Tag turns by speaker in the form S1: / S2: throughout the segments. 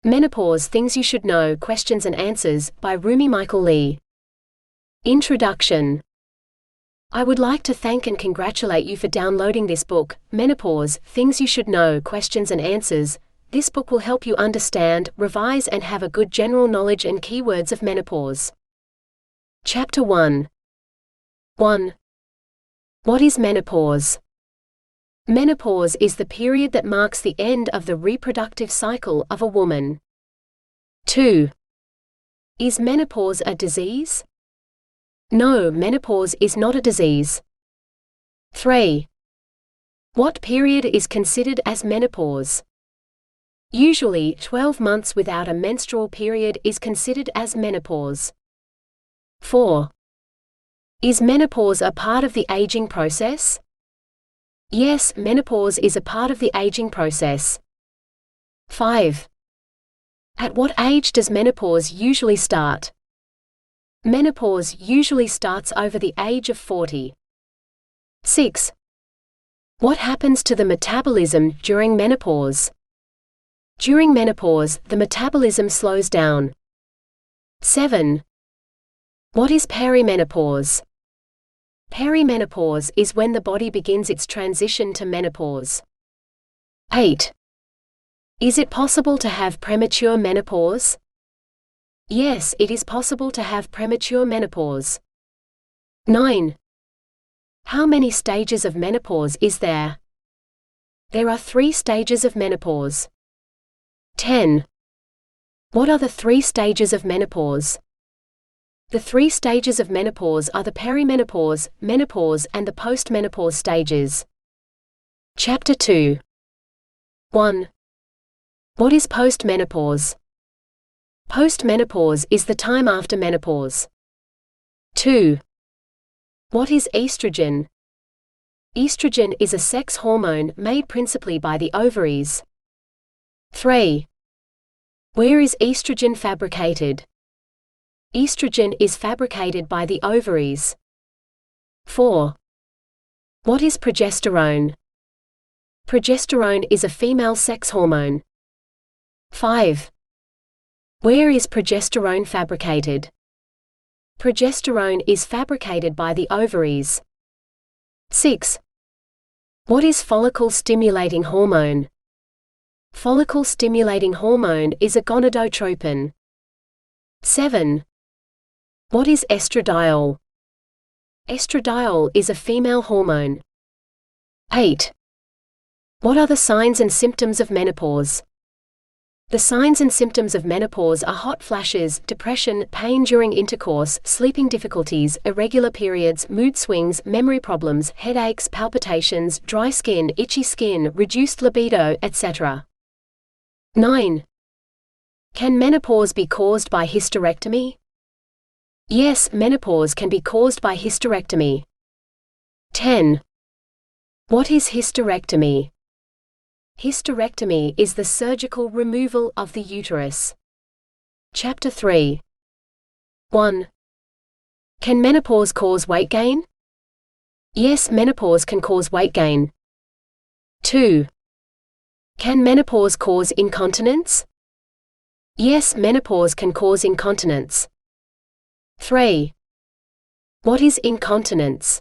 S1: Menopause Things You Should Know Questions and Answers by Rumi Michael Lee. Introduction. I would like to thank and congratulate you for downloading this book, Menopause Things You Should Know Questions and Answers. This book will help you understand, revise and have a good general knowledge and keywords of menopause. Chapter 1. 1. What is menopause? Menopause is the period that marks the end of the reproductive cycle of a woman. 2. Is menopause a disease? No, menopause is not a disease. 3. What period is considered as menopause? Usually, 12 months without a menstrual period is considered as menopause. 4. Is menopause a part of the aging process? Yes, menopause is a part of the aging process. 5. At what age does menopause usually start? Menopause usually starts over the age of 40. 6. What happens to the metabolism during menopause? During menopause, the metabolism slows down. 7. What is perimenopause? Perimenopause is when the body begins its transition to menopause. 8. Is it possible to have premature menopause? Yes, it is possible to have premature menopause. 9. How many stages of menopause is there? There are 3 stages of menopause. 10. What are the 3 stages of menopause? The 3 stages of menopause are the perimenopause, menopause and the postmenopause stages. Chapter 2. 1. What is postmenopause? Postmenopause is the time after menopause. 2. What is estrogen? Estrogen is a sex hormone made principally by the ovaries. 3. Where is estrogen fabricated? Estrogen is fabricated by the ovaries. 4. What is progesterone? Progesterone is a female sex hormone. 5. Where is progesterone fabricated? Progesterone is fabricated by the ovaries. 6. What is follicle-stimulating hormone? Follicle-stimulating hormone is a gonadotropin. 7. What is estradiol? Estradiol is a female hormone. 8. What are the signs and symptoms of menopause? The signs and symptoms of menopause are hot flashes, depression, pain during intercourse, sleeping difficulties, irregular periods, mood swings, memory problems, headaches, palpitations, dry skin, itchy skin, reduced libido, etc. 9. Can menopause be caused by hysterectomy? Yes, menopause can be caused by hysterectomy. 10. What is hysterectomy? Hysterectomy is the surgical removal of the uterus. Chapter 3. 1. Can menopause cause weight gain? Yes, menopause can cause weight gain. 2. Can menopause cause incontinence? Yes, menopause can cause incontinence. 3. What is incontinence?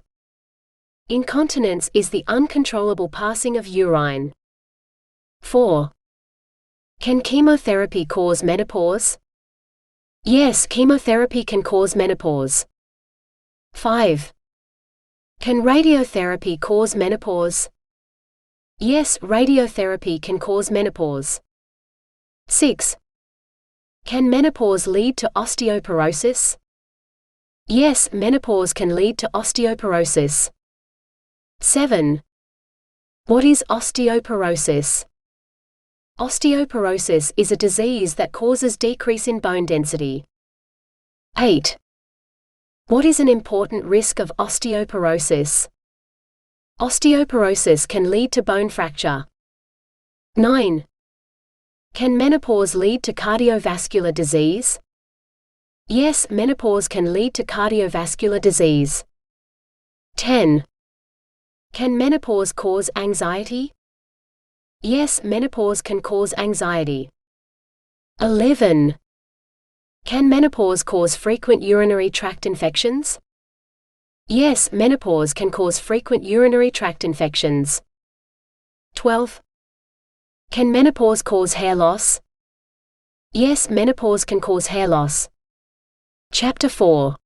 S1: Incontinence is the uncontrollable passing of urine. 4. Can chemotherapy cause menopause? Yes, chemotherapy can cause menopause. 5. Can radiotherapy cause menopause? Yes, radiotherapy can cause menopause. 6. Can menopause lead to osteoporosis? Yes, menopause can lead to osteoporosis. 7. What is osteoporosis? Osteoporosis is a disease that causes decrease in bone density. 8. What is an important risk of osteoporosis? Osteoporosis can lead to bone fracture. 9. Can menopause lead to cardiovascular disease? Yes, menopause can lead to cardiovascular disease. 10. Can menopause cause anxiety? Yes, menopause can cause anxiety. 11. Can menopause cause frequent urinary tract infections? Yes, menopause can cause frequent urinary tract infections. 12. Can menopause cause hair loss? Yes, menopause can cause hair loss. Chapter 4.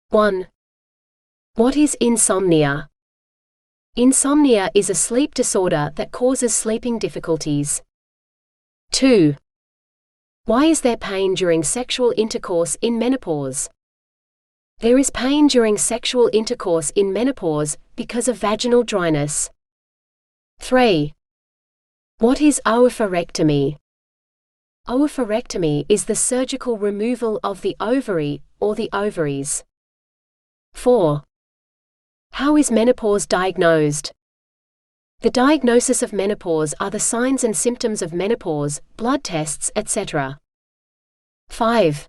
S1: 1. What is insomnia? Insomnia is a sleep disorder that causes sleeping difficulties. 2. Why is there pain during sexual intercourse in menopause? There is pain during sexual intercourse in menopause because of vaginal dryness. 3. What is oophorectomy? Oophorectomy is the surgical removal of the ovary, or the ovaries. 4. How is menopause diagnosed? The diagnosis of menopause are the signs and symptoms of menopause, blood tests, etc. 5.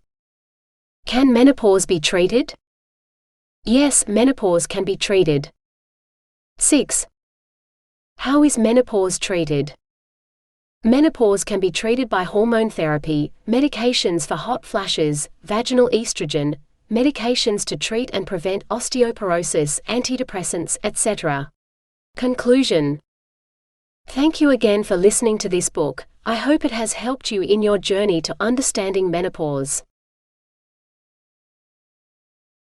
S1: Can menopause be treated? Yes, menopause can be treated. 6. How is menopause treated? Menopause can be treated by hormone therapy, medications for hot flashes, vaginal estrogen, medications to treat and prevent osteoporosis, antidepressants, etc. Conclusion. Thank you again for listening to this book. I hope it has helped you in your journey to understanding menopause.